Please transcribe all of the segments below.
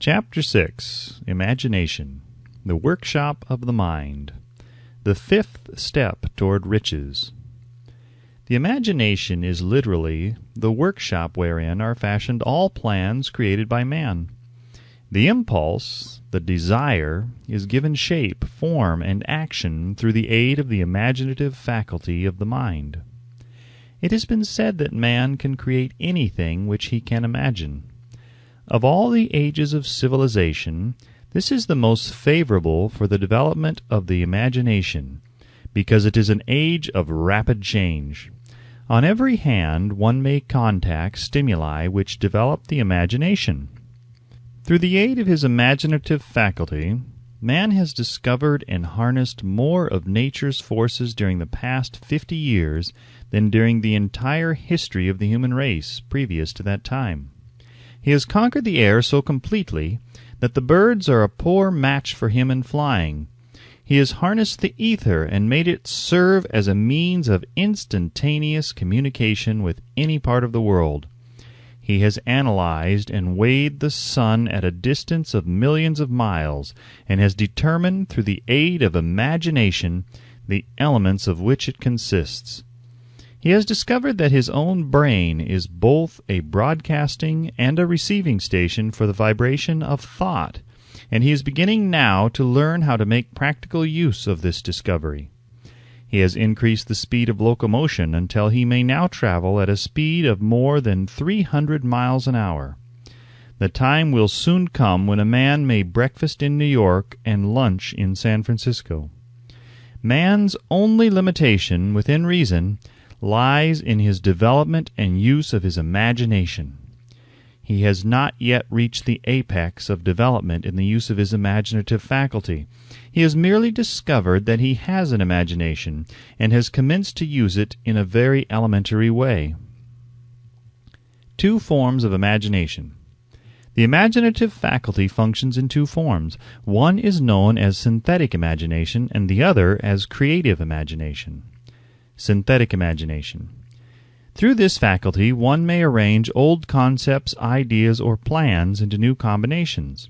Chapter 6. Imagination, the Workshop of the Mind. The fifth step toward riches. The imagination is literally the workshop wherein are fashioned all plans created by man. The impulse, the desire, is given shape, form, and action through the aid of the imaginative faculty of the mind. It has been said that man can create anything which he can imagine. Of all the ages of civilization, this is the most favorable for the development of the imagination, because it is an age of rapid change. On every hand one may contact stimuli which develop the imagination. Through the aid of his imaginative faculty, man has discovered and harnessed more of nature's forces during the past 50 years than during the entire history of the human race previous to that time. He has conquered the air so completely that the birds are a poor match for him in flying. He has harnessed the ether and made it serve as a means of instantaneous communication with any part of the world. He has analyzed and weighed the sun at a distance of millions of miles, and has determined through the aid of imagination the elements of which it consists. He has discovered that his own brain is both a broadcasting and a receiving station for the vibration of thought, and he is beginning now to learn how to make practical use of this discovery. He has increased the speed of locomotion until he may now travel at a speed of more than 300 miles an hour. The time will soon come when a man may breakfast in New York and lunch in San Francisco. Man's only limitation, within reason, lies in his development and use of his imagination. He has not yet reached the apex of development in the use of his imaginative faculty. He has merely discovered that he has an imagination, and has commenced to use it in a very elementary way. Two forms of imagination. The imaginative faculty functions in two forms. One is known as synthetic imagination, and the other as creative imagination. Synthetic imagination. Through this faculty one may arrange old concepts, ideas, or plans into new combinations.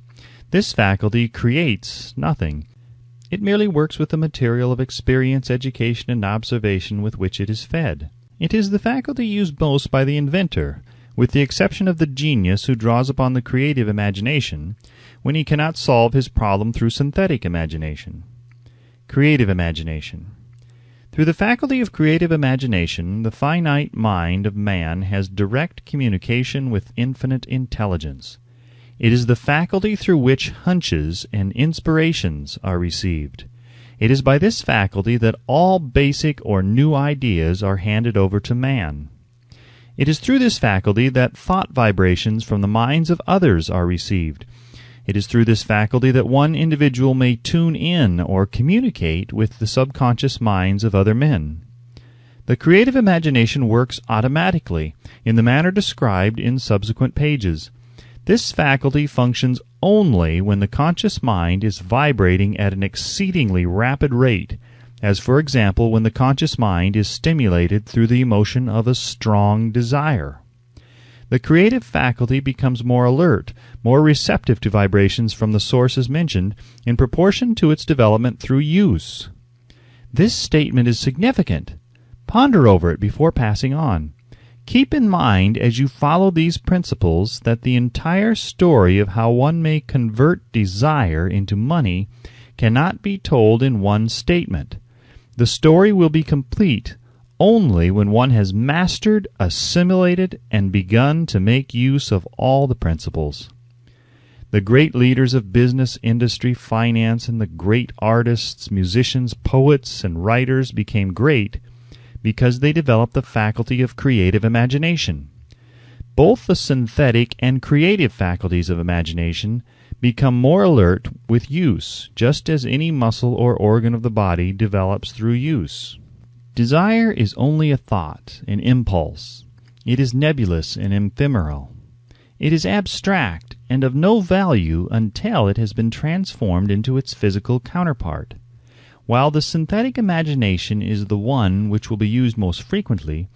This faculty creates nothing. It merely works with the material of experience, education, and observation with which it is fed. It is the faculty used most by the inventor, with the exception of the genius who draws upon the creative imagination when he cannot solve his problem through synthetic imagination. Creative imagination. Through the faculty of creative imagination, the finite mind of man has direct communication with infinite intelligence. It is the faculty through which hunches and inspirations are received. It is by this faculty that all basic or new ideas are handed over to man. It is through this faculty that thought vibrations from the minds of others are received. It is through this faculty that one individual may tune in or communicate with the subconscious minds of other men. The creative imagination works automatically, in the manner described in subsequent pages. This faculty functions only when the conscious mind is vibrating at an exceedingly rapid rate, as for example when the conscious mind is stimulated through the emotion of a strong desire. The creative faculty becomes more alert, more receptive to vibrations from the sources mentioned, in proportion to its development through use. This statement is significant. Ponder over it before passing on. Keep in mind as you follow these principles that the entire story of how one may convert desire into money cannot be told in one statement. The story will be complete only when one has mastered, assimilated, and begun to make use of all the principles. The great leaders of business, industry, finance, and the great artists, musicians, poets, and writers became great because they developed the faculty of creative imagination. Both the synthetic and creative faculties of imagination become more alert with use, just as any muscle or organ of the body develops through use. Desire is only a thought, an impulse. It is nebulous and ephemeral. It is abstract and of no value until it has been transformed into its physical counterpart. While the synthetic imagination is the one which will be used most frequently,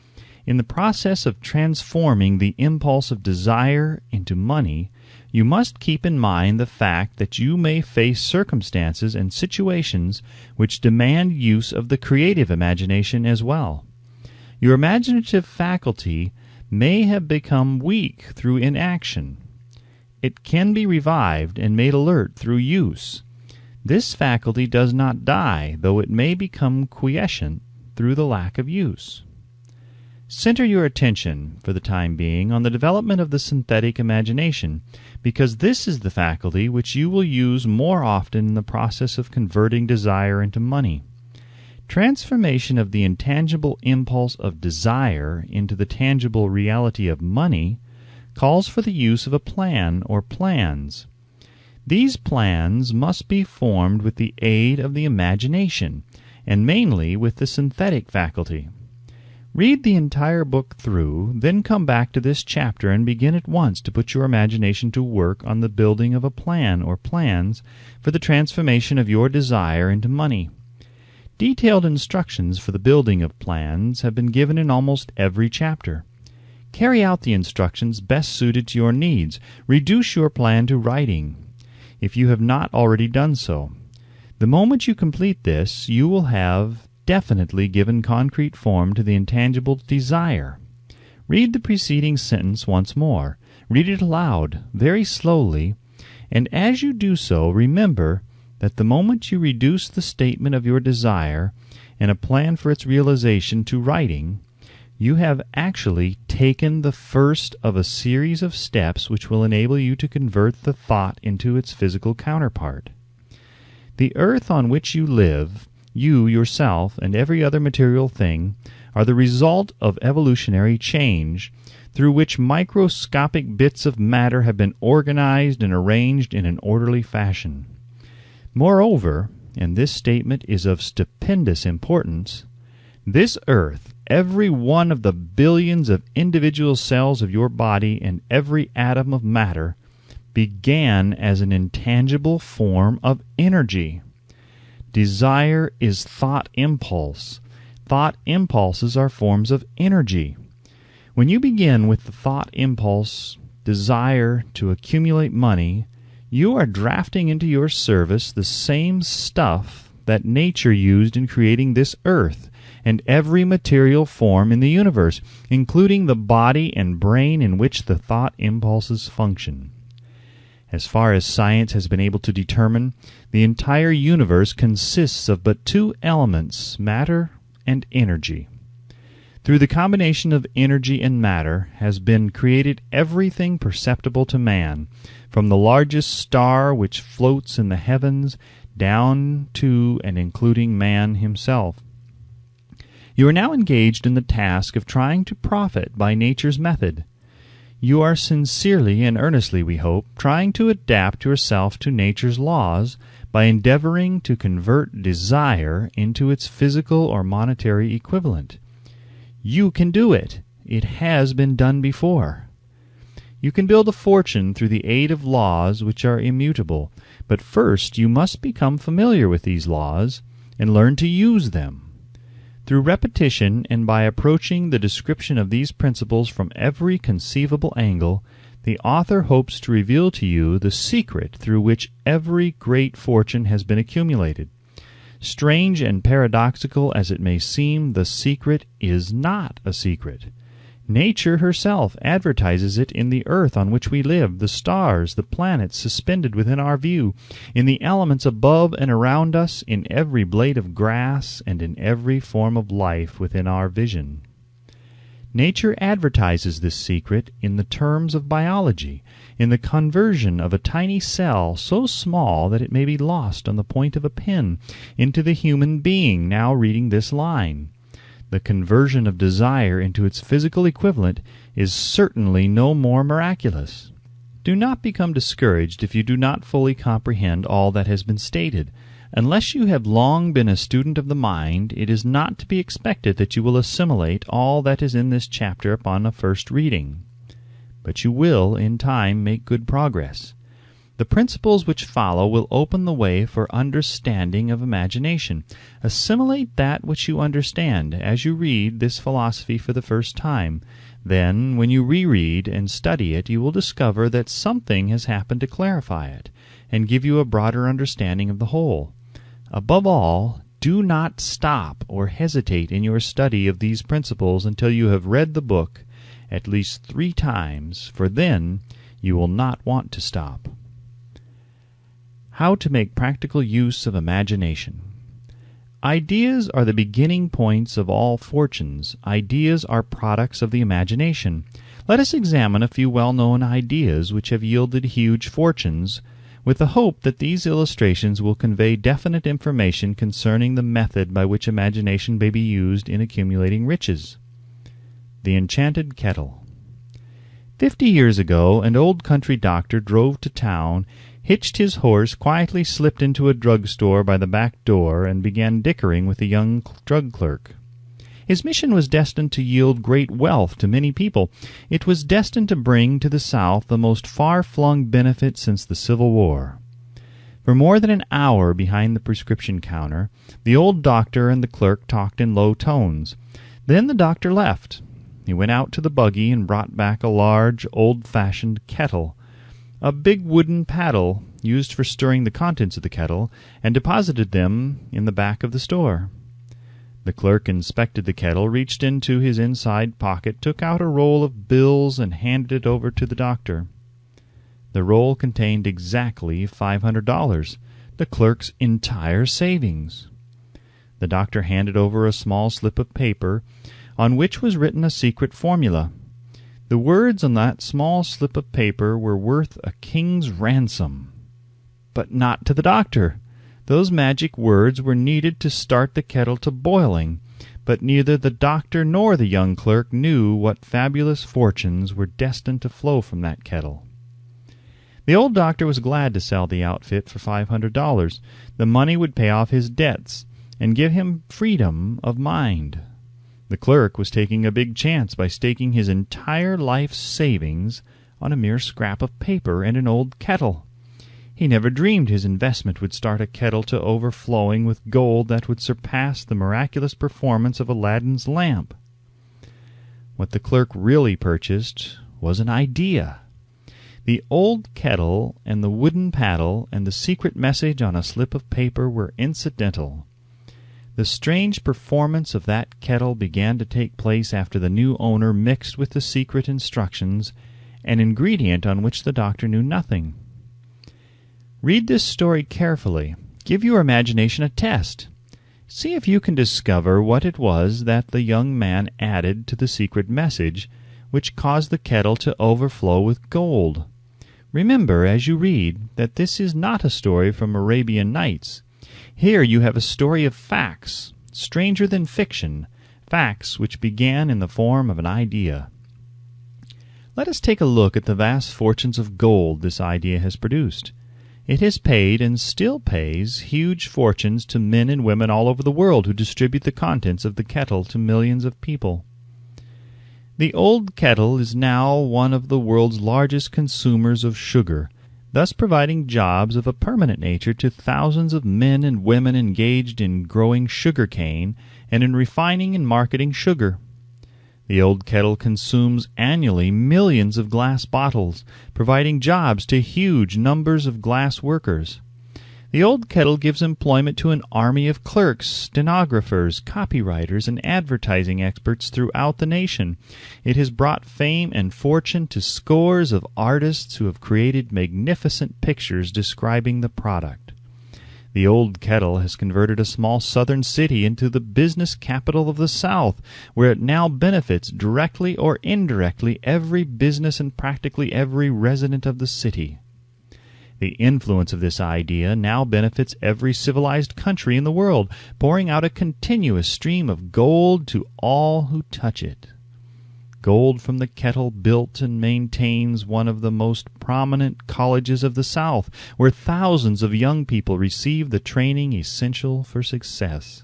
In the process of transforming the impulse of desire into money, you must keep in mind the fact that you may face circumstances and situations which demand use of the creative imagination as well. Your imaginative faculty may have become weak through inaction. It can be revived and made alert through use. This faculty does not die, though it may become quiescent through the lack of use. Center your attention, for the time being, on the development of the synthetic imagination, because this is the faculty which you will use more often in the process of converting desire into money. Transformation of the intangible impulse of desire into the tangible reality of money calls for the use of a plan or plans. These plans must be formed with the aid of the imagination, and mainly with the synthetic faculty. Read the entire book through, then come back to this chapter and begin at once to put your imagination to work on the building of a plan or plans for the transformation of your desire into money. Detailed instructions for the building of plans have been given in almost every chapter. Carry out the instructions best suited to your needs. Reduce your plan to writing, if you have not already done so. The moment you complete this, you will have definitely given concrete form to the intangible desire. Read the preceding sentence once more. Read it aloud, very slowly, and as you do so, remember that the moment you reduce the statement of your desire and a plan for its realization to writing, you have actually taken the first of a series of steps which will enable you to convert the thought into its physical counterpart. The earth on which you live, you, yourself, and every other material thing are the result of evolutionary change, through which microscopic bits of matter have been organized and arranged in an orderly fashion. Moreover, and this statement is of stupendous importance, this earth, every one of the billions of individual cells of your body and every atom of matter, began as an intangible form of energy. Desire is thought impulse. Thought impulses are forms of energy. When you begin with the thought impulse, desire to accumulate money, you are drafting into your service the same stuff that nature used in creating this earth and every material form in the universe, including the body and brain in which the thought impulses function. As far as science has been able to determine, the entire universe consists of but two elements, matter and energy. Through the combination of energy and matter has been created everything perceptible to man, from the largest star which floats in the heavens down to and including man himself. You are now engaged in the task of trying to profit by nature's method. You are sincerely and earnestly, we hope, trying to adapt yourself to nature's laws by endeavoring to convert desire into its physical or monetary equivalent. You can do it. It has been done before. You can build a fortune through the aid of laws which are immutable, but first you must become familiar with these laws and learn to use them. Through repetition and by approaching the description of these principles from every conceivable angle, the author hopes to reveal to you the secret through which every great fortune has been accumulated. Strange and paradoxical as it may seem, the secret is not a secret. Nature herself advertises it in the earth on which we live, the stars, the planets suspended within our view, in the elements above and around us, in every blade of grass, and in every form of life within our vision. Nature advertises this secret in the terms of biology, in the conversion of a tiny cell so small that it may be lost on the point of a pin into the human being now reading this line. The conversion of desire into its physical equivalent is certainly no more miraculous. Do not become discouraged if you do not fully comprehend all that has been stated. Unless you have long been a student of the mind, it is not to be expected that you will assimilate all that is in this chapter upon a first reading. But you will, in time, make good progress. The principles which follow will open the way for understanding of imagination. Assimilate that which you understand as you read this philosophy for the first time. Then, when you reread and study it, you will discover that something has happened to clarify it and give you a broader understanding of the whole. Above all, do not stop or hesitate in your study of these principles until you have read the book at least 3 times, for then you will not want to stop. How to make practical use of imagination. Ideas are the beginning points of all fortunes. Ideas are products of the imagination. Let us examine a few well-known ideas which have yielded huge fortunes, with the hope that these illustrations will convey definite information concerning the method by which imagination may be used in accumulating riches. The Enchanted Kettle. 50 years ago, an old country doctor drove to town, hitched his horse, quietly slipped into a drugstore by the back door, and began dickering with a young drug clerk. His mission was destined to yield great wealth to many people. It was destined to bring to the South the most far-flung benefit since the Civil War. For more than an hour behind the prescription counter, the old doctor and the clerk talked in low tones. Then the doctor left. He went out to the buggy and brought back a large, old-fashioned kettle, a big wooden paddle used for stirring the contents of the kettle, and deposited them in the back of the store. The clerk inspected the kettle, reached into his inside pocket, took out a roll of bills, and handed it over to the doctor. The roll contained exactly $500, the clerk's entire savings. The doctor handed over a small slip of paper on which was written a secret formula. The words on that small slip of paper were worth a king's ransom. But not to the doctor. Those magic words were needed to start the kettle to boiling, but neither the doctor nor the young clerk knew what fabulous fortunes were destined to flow from that kettle. The old doctor was glad to sell the outfit for $500. The money would pay off his debts and give him freedom of mind. The clerk was taking a big chance by staking his entire life's savings on a mere scrap of paper and an old kettle. He never dreamed his investment would start a kettle to overflowing with gold that would surpass the miraculous performance of Aladdin's lamp. What the clerk really purchased was an idea. The old kettle and the wooden paddle and the secret message on a slip of paper were incidental. The strange performance of that kettle began to take place after the new owner mixed with the secret instructions an ingredient on which the doctor knew nothing. Read this story carefully. Give your imagination a test. See if you can discover what it was that the young man added to the secret message which caused the kettle to overflow with gold. Remember, as you read, that this is not a story from Arabian Nights. Here you have a story of facts, stranger than fiction, facts which began in the form of an idea. Let us take a look at the vast fortunes of gold this idea has produced. It has paid and still pays huge fortunes to men and women all over the world who distribute the contents of the kettle to millions of people. The old kettle is now one of the world's largest consumers of sugar, thus providing jobs of a permanent nature to thousands of men and women engaged in growing sugar cane and in refining and marketing sugar. The old kettle consumes annually millions of glass bottles, providing jobs to huge numbers of glass workers. The old kettle gives employment to an army of clerks, stenographers, copywriters, and advertising experts throughout the nation. It has brought fame and fortune to scores of artists who have created magnificent pictures describing the product. The old kettle has converted a small southern city into the business capital of the South, where it now benefits directly or indirectly every business and practically every resident of the city. The influence of this idea now benefits every civilized country in the world, pouring out a continuous stream of gold to all who touch it. Gold from the kettle built and maintains one of the most prominent colleges of the South, where thousands of young people receive the training essential for success.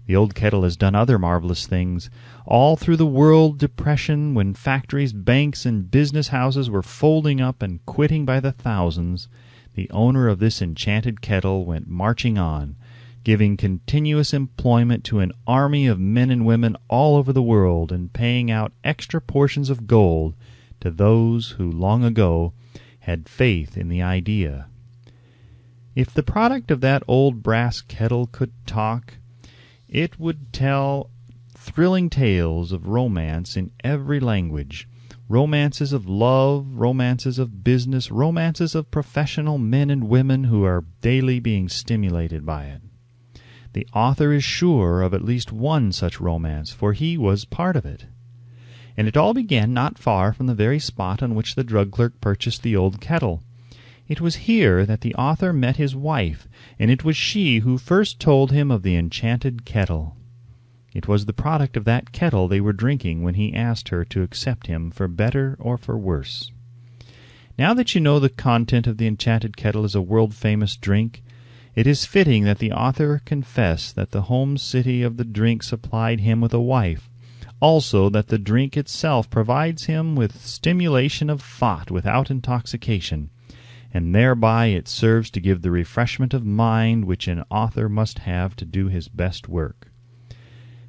The old kettle has done other marvelous things. All through the world depression, when factories, banks, and business houses were folding up and quitting by the thousands, the owner of this enchanted kettle went marching on, giving continuous employment to an army of men and women all over the world, and paying out extra portions of gold to those who long ago had faith in the idea. If the product of that old brass kettle could talk, it would tell thrilling tales of romance in every language, romances of love, romances of business, romances of professional men and women who are daily being stimulated by it. The author is sure of at least one such romance, for he was part of it. And it all began not far from the very spot on which the drug clerk purchased the old kettle. It was here that the author met his wife, and it was she who first told him of the enchanted kettle. It was the product of that kettle they were drinking when he asked her to accept him for better or for worse. Now that you know the content of the enchanted kettle is a world-famous drink, it is fitting that the author confess that the home city of the drink supplied him with a wife, also that the drink itself provides him with stimulation of thought without intoxication, and thereby it serves to give the refreshment of mind which an author must have to do his best work.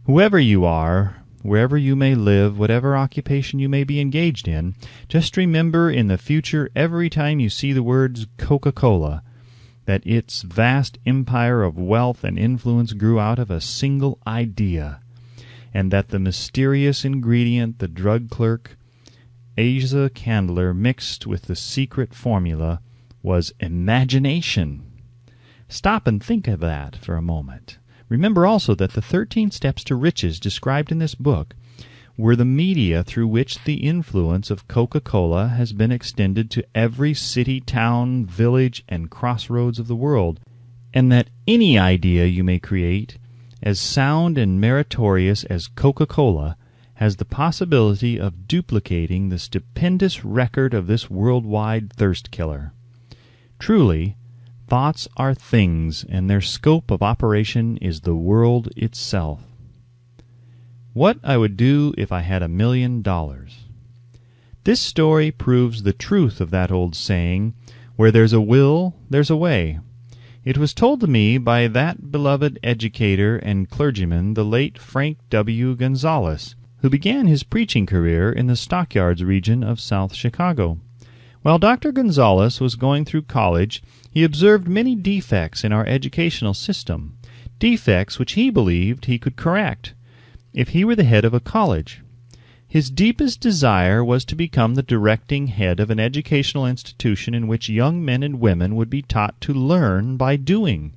Whoever you are, wherever you may live, whatever occupation you may be engaged in, just remember in the future every time you see the words Coca-Cola that its vast empire of wealth and influence grew out of a single idea, and that the mysterious ingredient the drug clerk, Asa Candler, mixed with the secret formula was imagination. Stop and think of that for a moment. Remember also that the 13 steps to riches described in this book were the media through which the influence of Coca-Cola has been extended to every city, town, village, and crossroads of the world, and that any idea you may create, as sound and meritorious as Coca-Cola, has the possibility of duplicating the stupendous record of this worldwide thirst killer. Truly, thoughts are things, and their scope of operation is the world itself. What I would do if I had $1 million. This story proves the truth of that old saying, "Where there's a will, there's a way." It was told to me by that beloved educator and clergyman, the late Frank W. Gonzalez, who began his preaching career in the stockyards region of South Chicago. While Dr. Gonzalez was going through college, he observed many defects in our educational system, defects which he believed he could correct if he were the head of a college. His deepest desire was to become the directing head of an educational institution in which young men and women would be taught to learn by doing.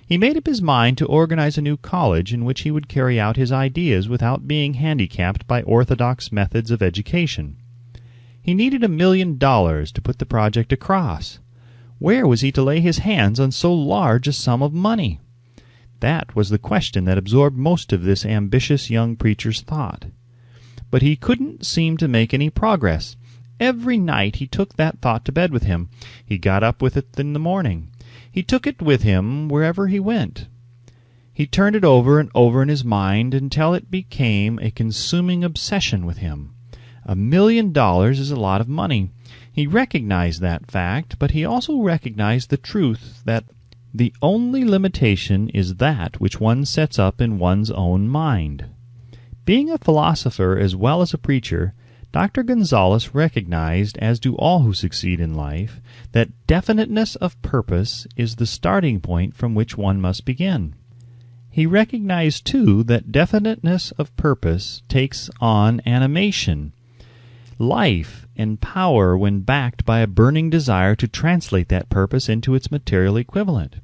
He made up his mind to organize a new college in which he would carry out his ideas without being handicapped by orthodox methods of education. He needed $1 million to put the project across. Where was he to lay his hands on so large a sum of money? That was the question that absorbed most of this ambitious young preacher's thought. But he couldn't seem to make any progress. Every night he took that thought to bed with him. He got up with it in the morning. He took it with him wherever he went. He turned it over and over in his mind until it became a consuming obsession with him. $1 million is a lot of money. He recognized that fact, but he also recognized the truth that the only limitation is that which one sets up in one's own mind. Being a philosopher as well as a preacher, Dr. Gonzalez recognized, as do all who succeed in life, that definiteness of purpose is the starting point from which one must begin. He recognized, too, that definiteness of purpose takes on animation, life, and power when backed by a burning desire to translate that purpose into its material equivalent.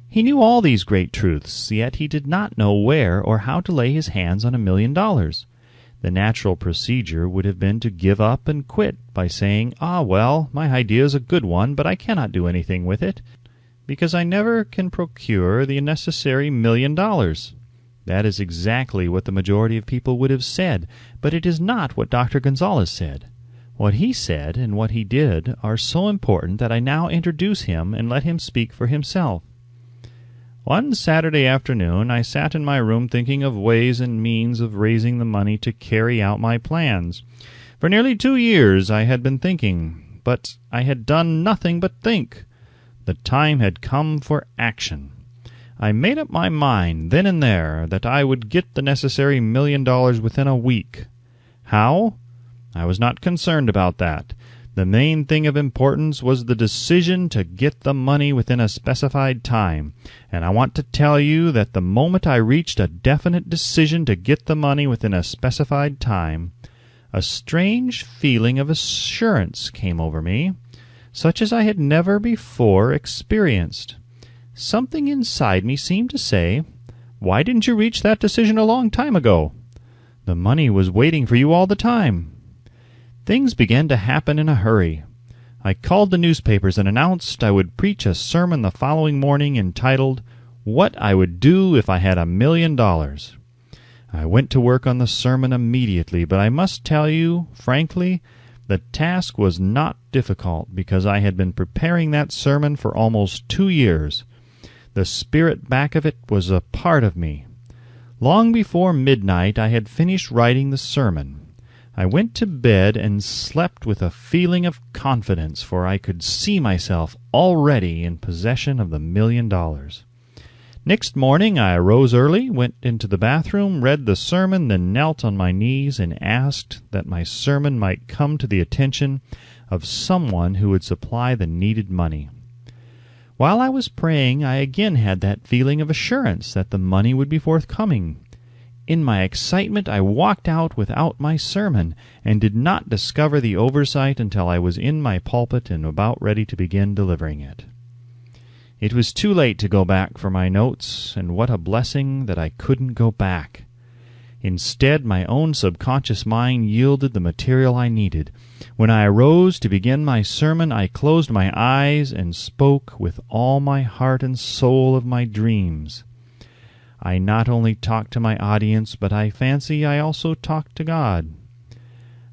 He knew all these great truths, yet he did not know where or how to lay his hands on $1 million. The natural procedure would have been to give up and quit by saying, well, my idea is a good one, but I cannot do anything with it, because I never can procure the necessary $1 million. That is exactly what the majority of people would have said, but it is not what Dr. Gonzalez said. What he said and what he did are so important that I now introduce him and let him speak for himself. One Saturday afternoon I sat in my room thinking of ways and means of raising the money to carry out my plans. For nearly 2 years I had been thinking, but I had done nothing but think. The time had come for action. I made up my mind then and there that I would get the necessary $1 million within a week. How? I was not concerned about that. The main thing of importance was the decision to get the money within a specified time, and I want to tell you that the moment I reached a definite decision to get the money within a specified time, a strange feeling of assurance came over me, such as I had never before experienced. Something inside me seemed to say, "Why didn't you reach that decision a long time ago? The money was waiting for you all the time." Things began to happen in a hurry. I called the newspapers and announced I would preach a sermon the following morning entitled, "What I Would Do If I Had $1 Million." I went to work on the sermon immediately, but I must tell you, frankly, the task was not difficult because I had been preparing that sermon for almost 2 years. The spirit back of it was a part of me. Long before midnight I had finished writing the sermon. I went to bed and slept with a feeling of confidence, for I could see myself already in possession of the $1 million. Next morning I arose early, went into the bathroom, read the sermon, then knelt on my knees and asked that my sermon might come to the attention of someone who would supply the needed money. While I was praying, I again had that feeling of assurance that the money would be forthcoming. In my excitement I walked out without my sermon, and did not discover the oversight until I was in my pulpit and about ready to begin delivering it. It was too late to go back for my notes, and what a blessing that I couldn't go back. Instead, my own subconscious mind yielded the material I needed. When I arose to begin my sermon, I closed my eyes and spoke with all my heart and soul of my dreams. I not only talked to my audience, but I fancy I also talked to God.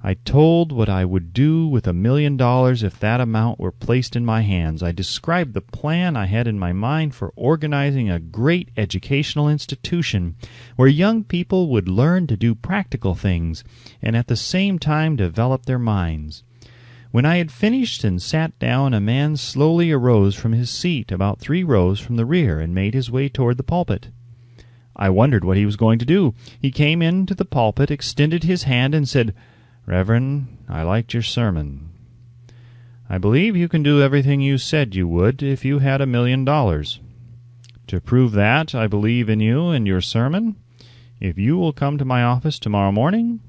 I told what I would do with $1 million if that amount were placed in my hands. I described the plan I had in my mind for organizing a great educational institution where young people would learn to do practical things and at the same time develop their minds. When I had finished and sat down, a man slowly arose from his seat about 3 rows from the rear and made his way toward the pulpit. I wondered what he was going to do. He came into the pulpit, extended his hand, and said, "Reverend, I liked your sermon. I believe you can do everything you said you would if you had $1 million. To prove that I believe in you and your sermon, if you will come to my office tomorrow morning,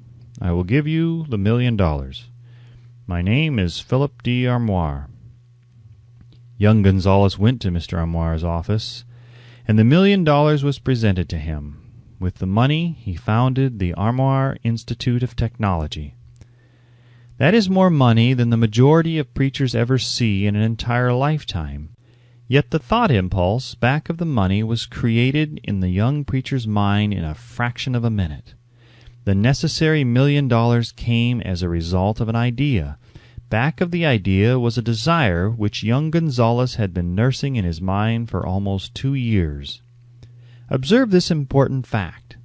I will give you the $1 million. My name is Philip D. Armoire." Young Gonzalez went to Mr. Armoire's office, and the $1 million was presented to him. With the money, he founded the Armoire Institute of Technology. That is more money than the majority of preachers ever see in an entire lifetime. Yet the thought impulse back of the money was created in the young preacher's mind in a fraction of a minute. The necessary $1 million came as a result of an idea. Back of the idea was a desire which young Gonzalez had been nursing in his mind for almost 2 years. Observe this important fact.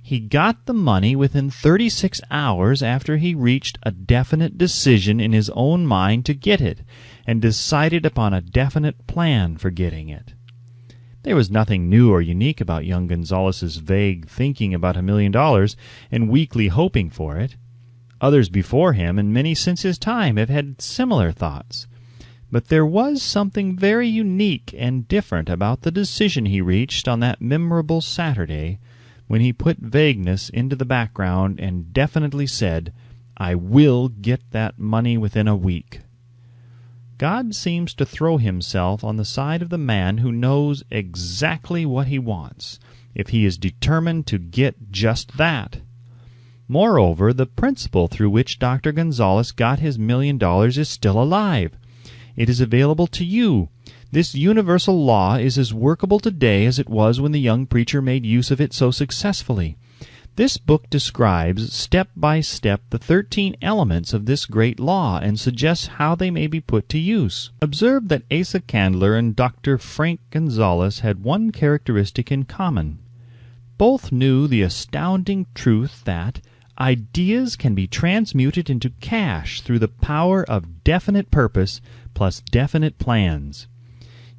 He got the money within 36 hours after he reached a definite decision in his own mind to get it, and decided upon a definite plan for getting it. There was nothing new or unique about young Gonzalez's vague thinking about $1 million and weakly hoping for it. Others before him, and many since his time, have had similar thoughts. But there was something very unique and different about the decision he reached on that memorable Saturday when he put vagueness into the background and definitely said, "I will get that money within a week." God seems to throw himself on the side of the man who knows exactly what he wants, if he is determined to get just that. Moreover, the principle through which Dr. Gonzalez got his $1 million is still alive. It is available to you. This universal law is as workable today as it was when the young preacher made use of it so successfully. This book describes step by step the 13 elements of this great law and suggests how they may be put to use. Observe that Asa Candler and Dr. Frank Gonzalez had one characteristic in common. Both knew the astounding truth that ideas can be transmuted into cash through the power of definite purpose plus definite plans.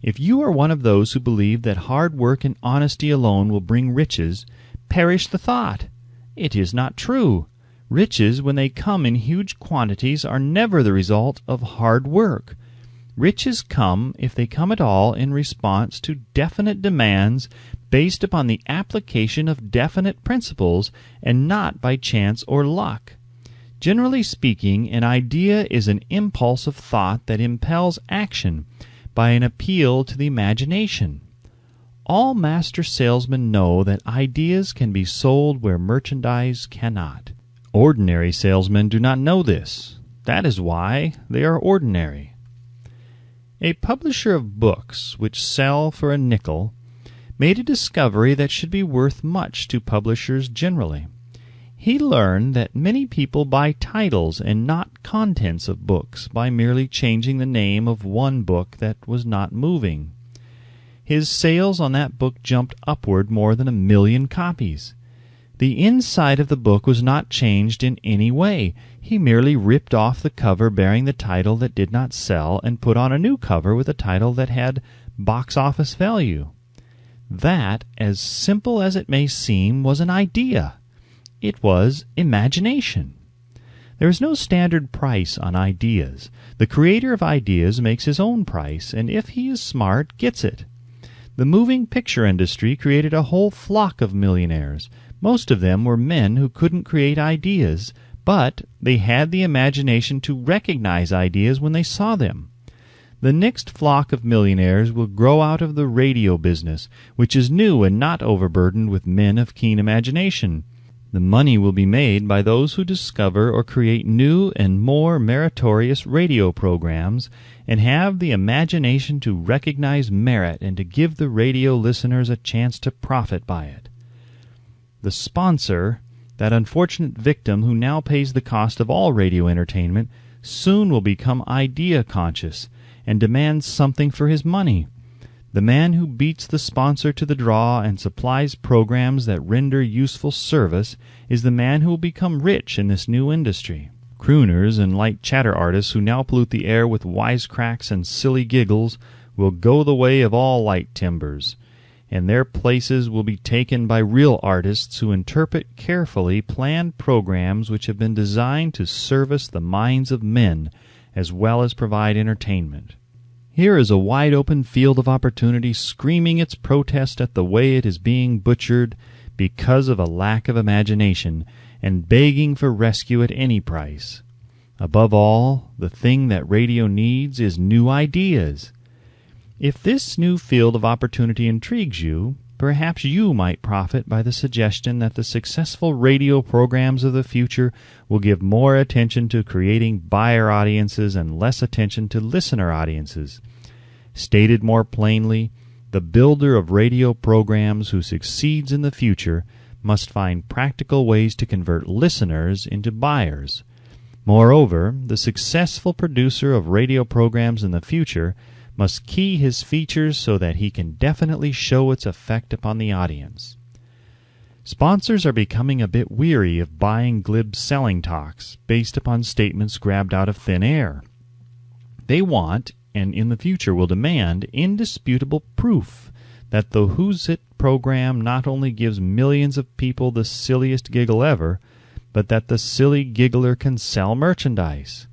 If you are one of those who believe that hard work and honesty alone will bring riches, perish the thought. It is not true. Riches, when they come in huge quantities, are never the result of hard work. Riches come, if they come at all, in response to definite demands based upon the application of definite principles and not by chance or luck. Generally speaking, an idea is an impulse of thought that impels action by an appeal to the imagination. All master salesmen know that ideas can be sold where merchandise cannot. Ordinary salesmen do not know this. That is why they are ordinary. A publisher of books which sell for a nickel made a discovery that should be worth much to publishers generally. He learned that many people buy titles and not contents of books by merely changing the name of one book that was not moving. His sales on that book jumped upward more than 1 million copies. The inside of the book was not changed in any way. He merely ripped off the cover bearing the title that did not sell and put on a new cover with a title that had box office value. That, as simple as it may seem, was an idea. It was imagination. There is no standard price on ideas. The creator of ideas makes his own price, and if he is smart, gets it. The moving picture industry created a whole flock of millionaires. Most of them were men who couldn't create ideas, but they had the imagination to recognize ideas when they saw them. The next flock of millionaires will grow out of the radio business, which is new and not overburdened with men of keen imagination. The money will be made by those who discover or create new and more meritorious radio programs and have the imagination to recognize merit and to give the radio listeners a chance to profit by it. The sponsor, that unfortunate victim who now pays the cost of all radio entertainment, soon will become idea-conscious and demands something for his money. The man who beats the sponsor to the draw and supplies programs that render useful service is the man who will become rich in this new industry. Crooners and light chatter artists who now pollute the air with wisecracks and silly giggles will go the way of all light timbers, and their places will be taken by real artists who interpret carefully planned programs which have been designed to service the minds of men as well as provide entertainment. Here is a wide-open field of opportunity screaming its protest at the way it is being butchered because of a lack of imagination and begging for rescue at any price. Above all, the thing that radio needs is new ideas. If this new field of opportunity intrigues you, perhaps you might profit by the suggestion that the successful radio programs of the future will give more attention to creating buyer audiences and less attention to listener audiences. Stated more plainly, the builder of radio programs who succeeds in the future must find practical ways to convert listeners into buyers. Moreover, the successful producer of radio programs in the future must key his features so that he can definitely show its effect upon the audience. Sponsors are becoming a bit weary of buying glib selling talks based upon statements grabbed out of thin air. They want, and in the future will demand, indisputable proof that the Who's It program not only gives millions of people the silliest giggle ever, but that the silly giggler can sell merchandise.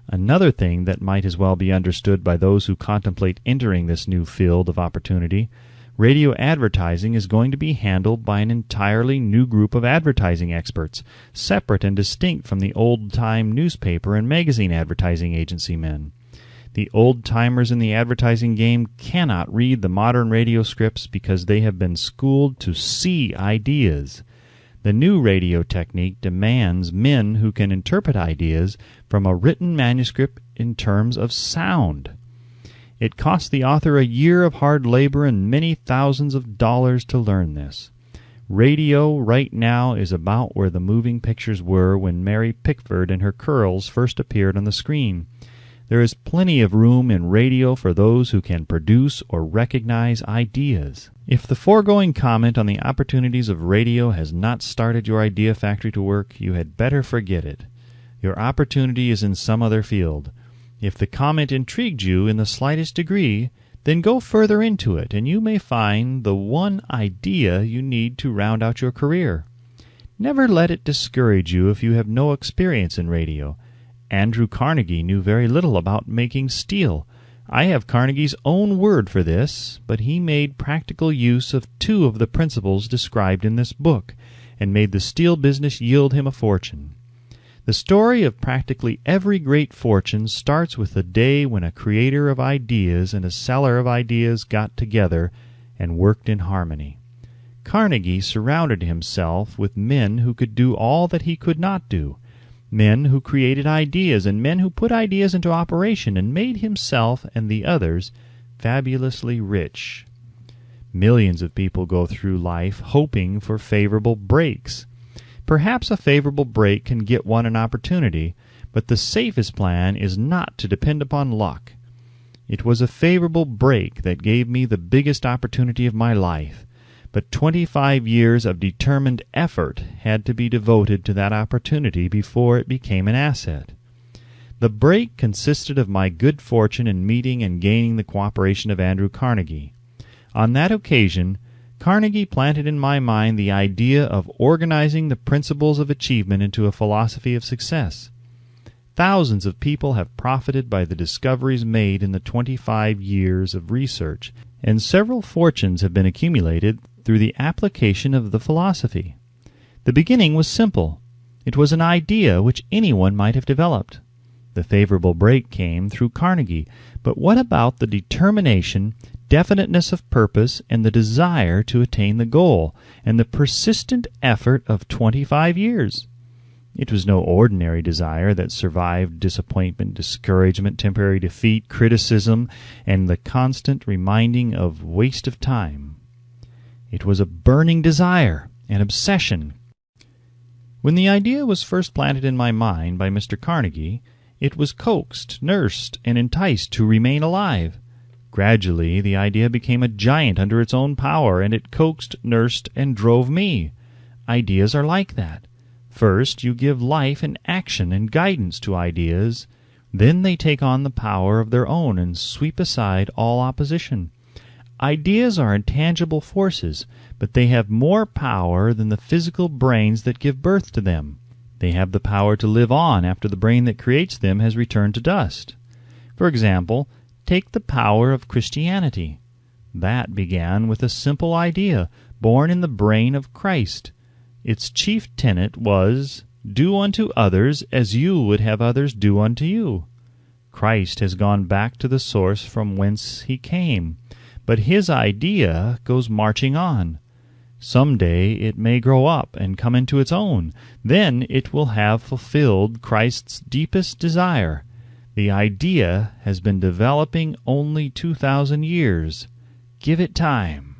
Another thing that might as well be understood by those who contemplate entering this new field of opportunity, radio advertising is going to be handled by an entirely new group of advertising experts, separate and distinct from the old-time newspaper and magazine advertising agency men. The old-timers in the advertising game cannot read the modern radio scripts because they have been schooled to see ideas. The new radio technique demands men who can interpret ideas from a written manuscript in terms of sound. It costs the author a year of hard labor and many thousands of dollars to learn this. Radio right now is about where the moving pictures were when Mary Pickford and her curls first appeared on the screen. There is plenty of room in radio for those who can produce or recognize ideas. If the foregoing comment on the opportunities of radio has not started your idea factory to work, you had better forget it. Your opportunity is in some other field. If the comment intrigued you in the slightest degree, then go further into it, and you may find the one idea you need to round out your career. Never let it discourage you if you have no experience in radio. Andrew Carnegie knew very little about making steel. I have Carnegie's own word for this, but he made practical use of 2 of the principles described in this book, and made the steel business yield him a fortune. The story of practically every great fortune starts with the day when a creator of ideas and a seller of ideas got together and worked in harmony. Carnegie surrounded himself with men who could do all that he could not do, men who created ideas and men who put ideas into operation and made himself and the others fabulously rich. Millions of people go through life hoping for favorable breaks. Perhaps a favorable break can get one an opportunity, but the safest plan is not to depend upon luck. It was a favorable break that gave me the biggest opportunity of my life, but 25 years of determined effort had to be devoted to that opportunity before it became an asset. The break consisted of my good fortune in meeting and gaining the cooperation of Andrew Carnegie. On that occasion, Carnegie planted in my mind the idea of organizing the principles of achievement into a philosophy of success. Thousands of people have profited by the discoveries made in the 25 years of research, and several fortunes have been accumulated through the application of the philosophy. The beginning was simple. It was an idea which anyone might have developed. The favorable break came through Carnegie, but what about the determination, definiteness of purpose, and the desire to attain the goal, and the persistent effort of 25 years? It was no ordinary desire that survived disappointment, discouragement, temporary defeat, criticism, and the constant reminding of waste of time. It was a burning desire, an obsession. When the idea was first planted in my mind by Mr. Carnegie, it was coaxed, nursed, and enticed to remain alive. Gradually, the idea became a giant under its own power, and it coaxed, nursed, and drove me. Ideas are like that. First, you give life and action and guidance to ideas. Then they take on the power of their own and sweep aside all opposition. Ideas are intangible forces, but they have more power than the physical brains that give birth to them. They have the power to live on after the brain that creates them has returned to dust. For example, take the power of Christianity. That began with a simple idea, born in the brain of Christ. Its chief tenet was, "Do unto others as you would have others do unto you." Christ has gone back to the source from whence he came, but his idea goes marching on. Some day it may grow up and come into its own. Then it will have fulfilled Christ's deepest desire. The idea has been developing only 2,000 years. Give it time.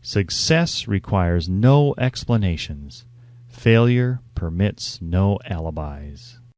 Success requires no explanations. Failure permits no alibis.